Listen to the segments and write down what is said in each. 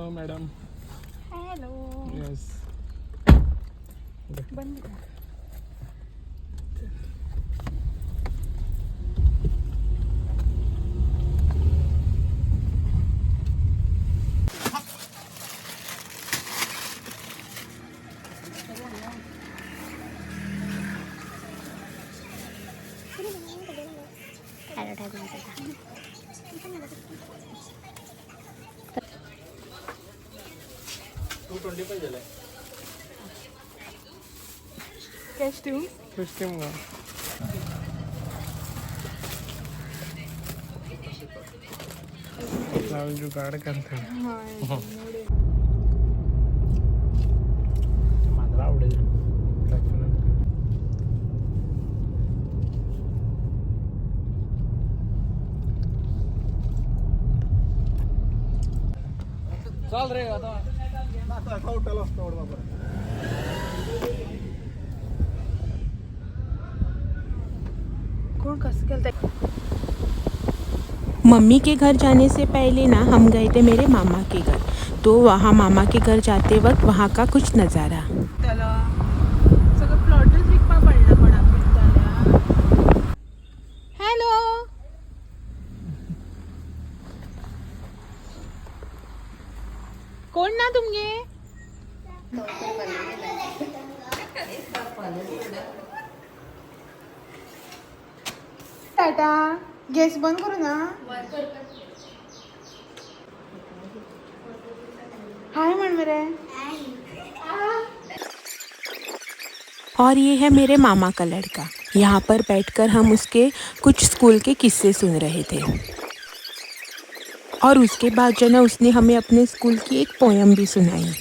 Hello madam. Hello. Yes. बंद कर. Cash ठेवू? सिस्टम का लाल जुगाड़ करते हैं. मला आवडेल. चाल रे आता हॉटेल असतो बाबा. कौन कस केलता? मम्मी के घर जाने से पहले ना हम गए थे मेरे मामा के घर. तो वहाँ मामा के घर जाते वक्त वहाँ का कुछ नज़ारा. त्याला सगळं प्लॉटच विकपा पडला पण आपल्याला. हॅलो. कोण ना तुमगे? टाटा गॅस बंद करू ना. हाय म्हण मेरे. और ये है मेरे मामा का लड़का. यहाँ पर बैठकर हम उसके कुछ स्कूल के किस्से सुन रहे थे. और उसके बाद जो ना उसने हमें अपने स्कूल की एक पोयम भी सुनाई.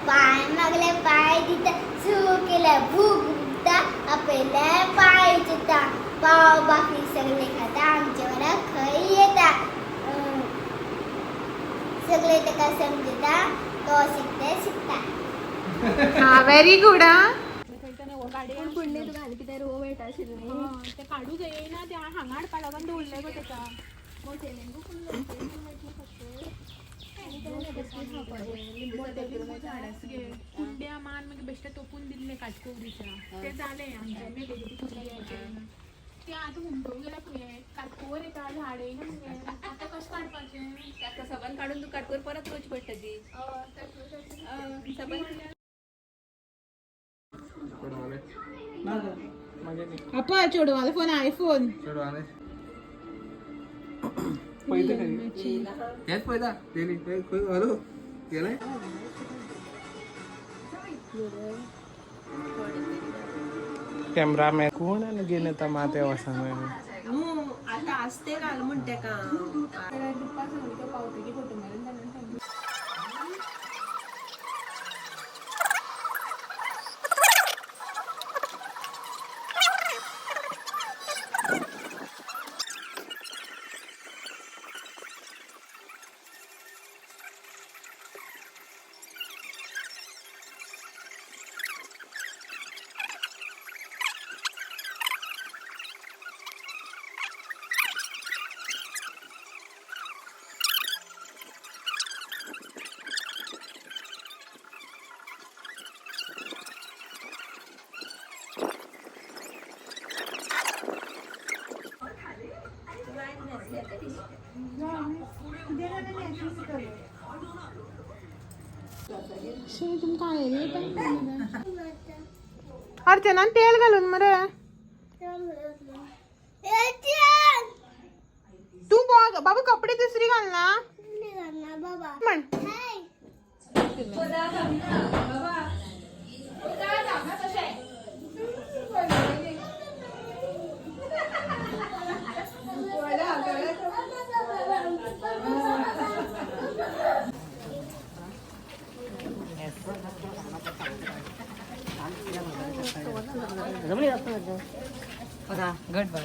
पाय मागले पाय दिता सुकेला भूक दिता आपल्या पाय चिता पाव बाकी सगळे खाता आमच्यावर खाई येता सगळे त्याला समजता तो शिकता. हा व्हेरी गुड. पुण्य तू घाल की रो बेटा शिरणे ते काढू जाये ना त्या हांगा हाडपा लागून दवरले गो त्याचा. कुंड्या मान मागीर बेश्टे तोपून दिल्ले काटकोवरीच्या ते जाले आमचे. ते आतां हुमटूंक गेल्या तुवें काटकोवर येता झाड येयना मगे आतां कशें काडपाचें? आता सबन काढून तू काटकोर परत रोज पडटा ती सबन. आपा चेडवालो फोन आयफोन. पैसे खरी हेच पैदा दिली हॅलो गेलाय. कॅमेरामॅन कोण आहे गेले तर माते वसान आता असते घाल म्हणते का अर्चना तेल घालून मरे. तू बघ बाबा कपडे दुसरी घाल ना म्हण. घट बघा.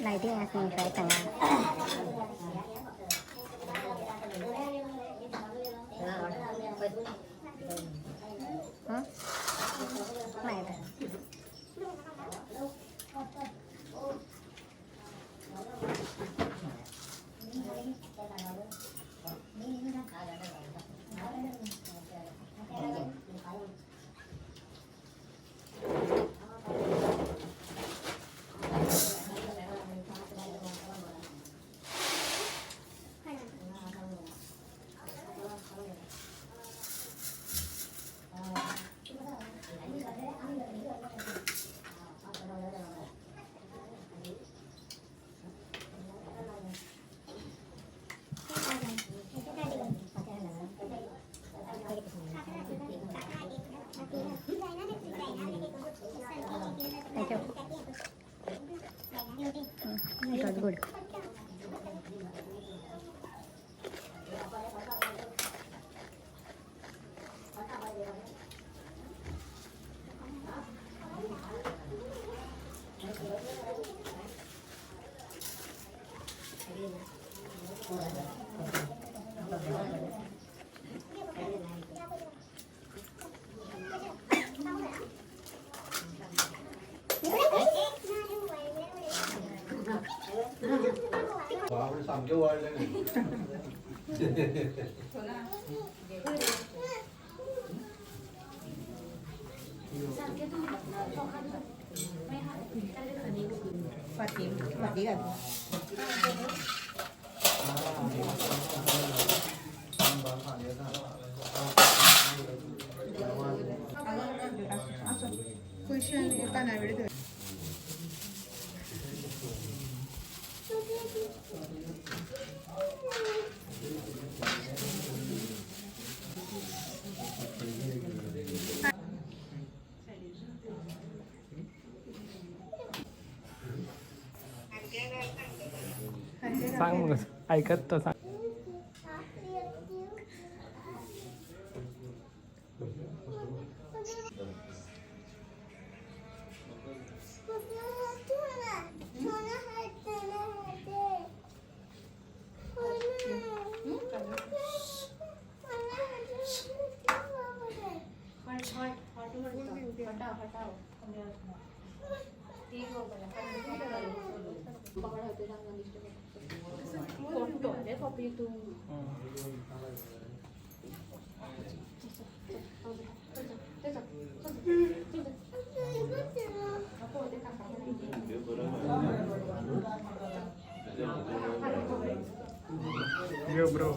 Lighting as me try tengah. It was good. सांग मग ऐकत तर सांग. Yo bro.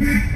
Thank you.